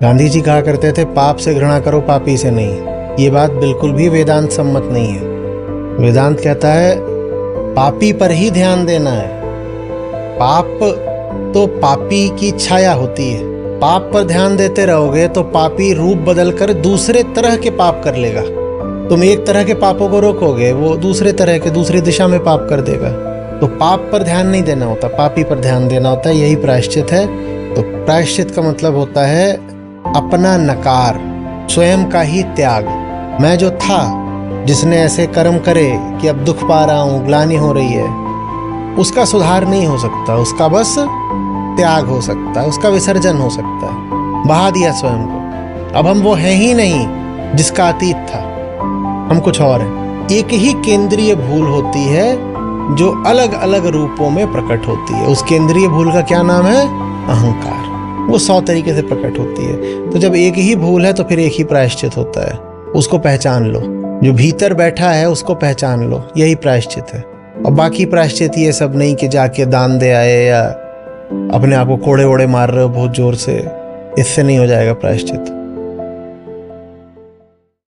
गांधी जी कहा करते थे पाप से घृणा करो, पापी से नहीं। ये बात बिल्कुल भी वेदांत सम्मत नहीं है। वेदांत कहता है पापी पर ही ध्यान देना है। पाप तो पापी की छाया होती है। पाप पर ध्यान देते रहोगे तो पापी रूप बदलकर दूसरे तरह के पाप कर लेगा। तुम एक तरह के पापों को रोकोगे, वो दूसरे तरह के दूसरी दिशा में पाप कर देगा। तो पाप पर ध्यान नहीं देना होता, पापी पर ध्यान देना होता है। यही प्रायश्चित है। तो प्रायश्चित का मतलब होता है अपना नकार, स्वयं का ही त्याग। मैं जो था, जिसने ऐसे कर्म करे कि अब दुख पा रहा हूं, ग्लानि हो रही है, उसका सुधार नहीं हो सकता, उसका बस त्याग हो सकता है, उसका विसर्जन हो सकता है। बहा दिया स्वयं को। अब हम वो हैं ही नहीं जिसका अतीत था, हम कुछ और हैं। एक ही केंद्रीय भूल होती है जो अलग अलग रूपों में प्रकट होती है। उस केंद्रीय भूल का क्या नाम है? अहंकार। वो 100 तरीके से प्रकट होती है। तो जब एक ही भूल है तो फिर एक ही प्रायश्चित होता है। उसको पहचान लो, जो भीतर बैठा है उसको पहचान लो, यही प्रायश्चित है। और बाकी प्रायश्चित ये सब नहीं कि जाके दान दे आए या अपने आप को कोड़े वोड़े मार रहे हो बहुत जोर से, इससे नहीं हो जाएगा प्रायश्चित।